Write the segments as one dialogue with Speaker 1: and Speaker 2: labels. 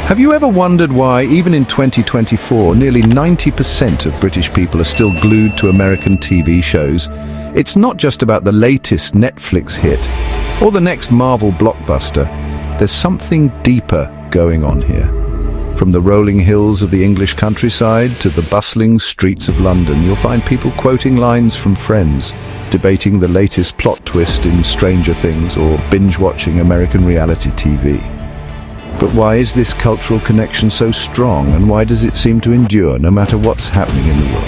Speaker 1: Have you ever wondered why, even in 2024, nearly 90% of British people are still glued to American TV shows? It's not just about the latest Netflix hit or the next Marvel blockbuster. There's something deeper going on here. From the rolling hills of the English countryside to the bustling streets of London, you'll find people quoting lines from Friends, debating the latest plot twist in Stranger Things, or binge-watching American reality TV. But why is this cultural connection so strong, and why does it seem to endure no matter what's happening in the world?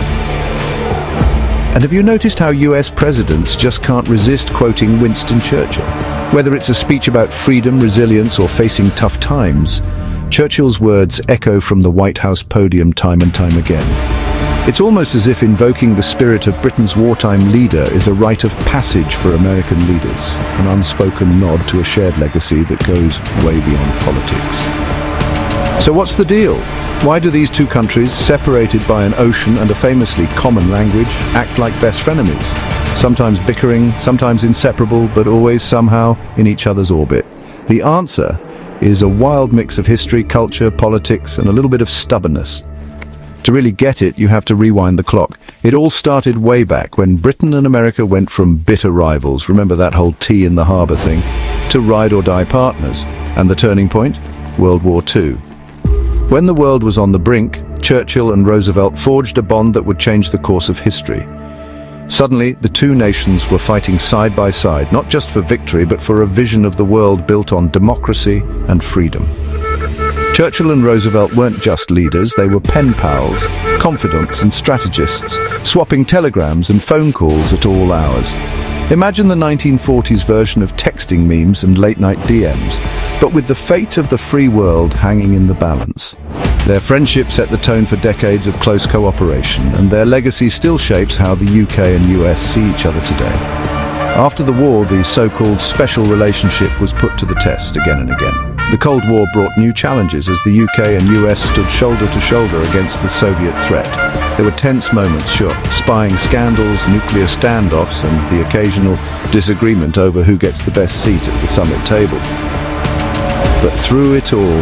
Speaker 1: And have you noticed how US presidents just can't resist quoting Winston Churchill? Whether it's a speech about freedom, resilience, or facing tough times, Churchill's words echo from the White House podium time and time again. It's almost as if invoking the spirit of Britain's wartime leader is a rite of passage for American leaders, an unspoken nod to a shared legacy that goes way beyond politics. So what's the deal? Why do these two countries, separated by an ocean and a famously common language, act like best frenemies? Sometimes bickering, sometimes inseparable, but always somehow in each other's orbit. The answer is a wild mix of history, culture, politics, and a little bit of stubbornness. To really get it, you have to rewind the clock. It all started way back when Britain and America went from bitter rivals, remember that whole tea in the harbour thing, to ride-or-die partners. And the turning point? World War II. When the world was on the brink, Churchill and Roosevelt forged a bond that would change the course of history. Suddenly, the two nations were fighting side by side, not just for victory, but for a vision of the world built on democracy and freedom. Churchill and Roosevelt weren't just leaders, they were pen pals, confidants and strategists, swapping telegrams and phone calls at all hours. Imagine the 1940s version of texting memes and late-night DMs, but with the fate of the free world hanging in the balance. Their friendship set the tone for decades of close cooperation, and their legacy still shapes how the UK and US see each other today. After the war, the so-called special relationship was put to the test again and again. The Cold War brought new challenges as the UK and US stood shoulder to shoulder against the Soviet threat. There were tense moments, sure, spying scandals, nuclear standoffs, and the occasional disagreement over who gets the best seat at the summit table. But through it all,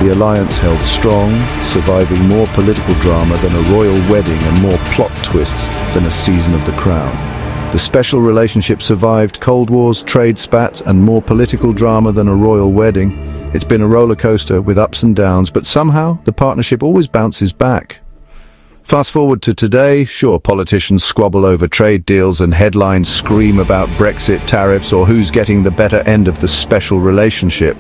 Speaker 1: the alliance held strong, surviving more political drama than a royal wedding and more plot twists than a season of The Crown. The special relationship survived Cold Wars, trade spats, and more political drama than a royal wedding. It's been a roller coaster with ups and downs, but somehow the partnership always bounces back. Fast forward to today, sure, politicians squabble over trade deals and headlines scream about Brexit, tariffs, or who's getting the better end of the special relationship.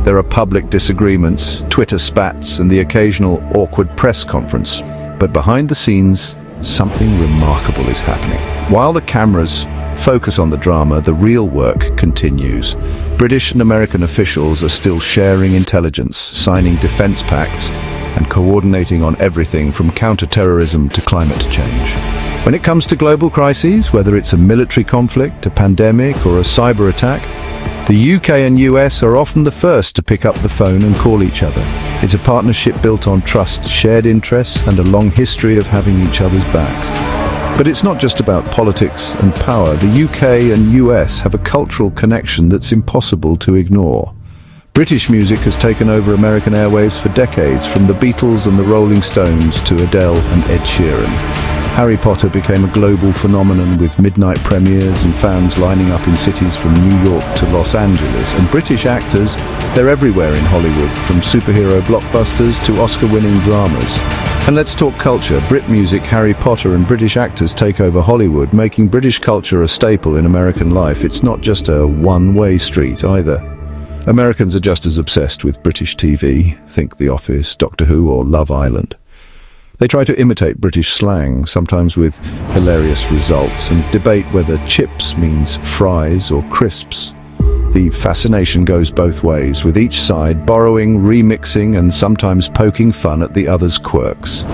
Speaker 1: There are public disagreements, Twitter spats, and the occasional awkward press conference. But behind the scenes, something remarkable is happening. While the cameras focus on the drama, the real work continues. British and American officials are still sharing intelligence, signing defense pacts, and coordinating on everything from counter-terrorism to climate change. When it comes to global crises, whether it's a military conflict, a pandemic, or a cyber attack, the UK and US are often the first to pick up the phone and call each other. It's a partnership built on trust, shared interests, and a long history of having each other's backs. But it's not just about politics and power. The UK and US have a cultural connection that's impossible to ignore. British music has taken over American airwaves for decades, from the Beatles and the Rolling Stones to Adele and Ed Sheeran. Harry Potter became a global phenomenon with midnight premieres and fans lining up in cities from New York to Los Angeles. And British actors, they're everywhere in Hollywood, from superhero blockbusters to Oscar-winning dramas. And let's talk culture. Brit music, Harry Potter, and British actors take over Hollywood, making British culture a staple in American life. It's not just a one-way street either. Americans are just as obsessed with British TV. Think The Office, Doctor Who, or Love Island. They try to imitate British slang, sometimes with hilarious results, and debate whether chips means fries or crisps. The fascination goes both ways, with each side borrowing, remixing, and sometimes poking fun at the other's quirks.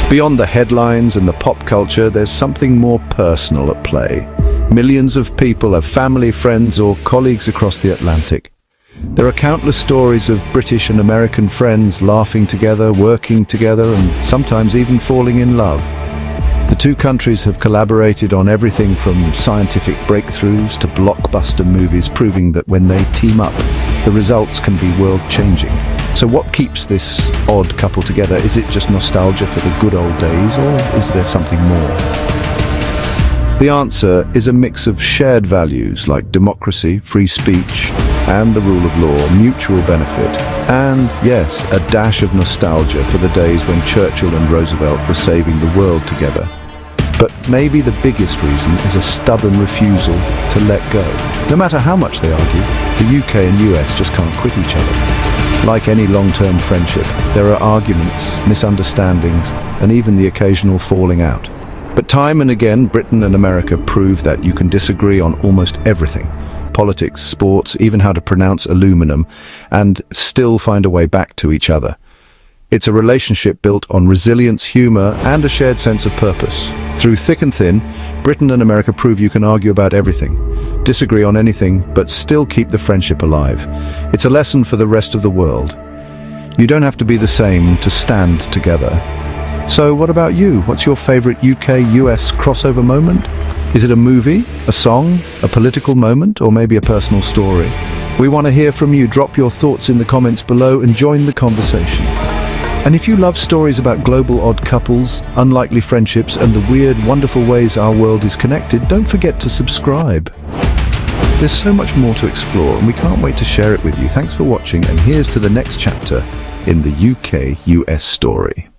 Speaker 1: Beyond the headlines and the pop culture, there's something more personal at play. Millions of people have family, friends, or colleagues across the Atlantic. There are countless stories of British and American friends laughing together, working together, and sometimes even falling in love. The two countries have collaborated on everything from scientific breakthroughs to blockbuster movies, proving that when they team up, the results can be world-changing. So what keeps this odd couple together? Is it just nostalgia for the good old days, or is there something more? The answer is a mix of shared values like democracy, free speech, and the rule of law, mutual benefit, and, yes, a dash of nostalgia for the days when Churchill and Roosevelt were saving the world together. But maybe the biggest reason is a stubborn refusal to let go. No matter how much they argue, the UK and US just can't quit each other. Like any long-term friendship, there are arguments, misunderstandings, and even the occasional falling out. But time and again, Britain and America prove that you can disagree on almost everything. Politics, sports, even how to pronounce aluminum, and still find a way back to each other. It's a relationship built on resilience, humor, and a shared sense of purpose. Through thick and thin, Britain and America prove you can argue about everything, disagree on anything, but still keep the friendship alive. It's a lesson for the rest of the world. You don't have to be the same to stand together. So what about you? What's your favorite UK-US crossover moment? Is it a movie, a song, a political moment, or maybe a personal story? We want to hear from you. Drop your thoughts in the comments below and join the conversation. And if you love stories about global odd couples, unlikely friendships, and the weird, wonderful ways our world is connected, don't forget to subscribe. There's so much more to explore, and we can't wait to share it with you. Thanks for watching, and here's to the next chapter in the UK-US story.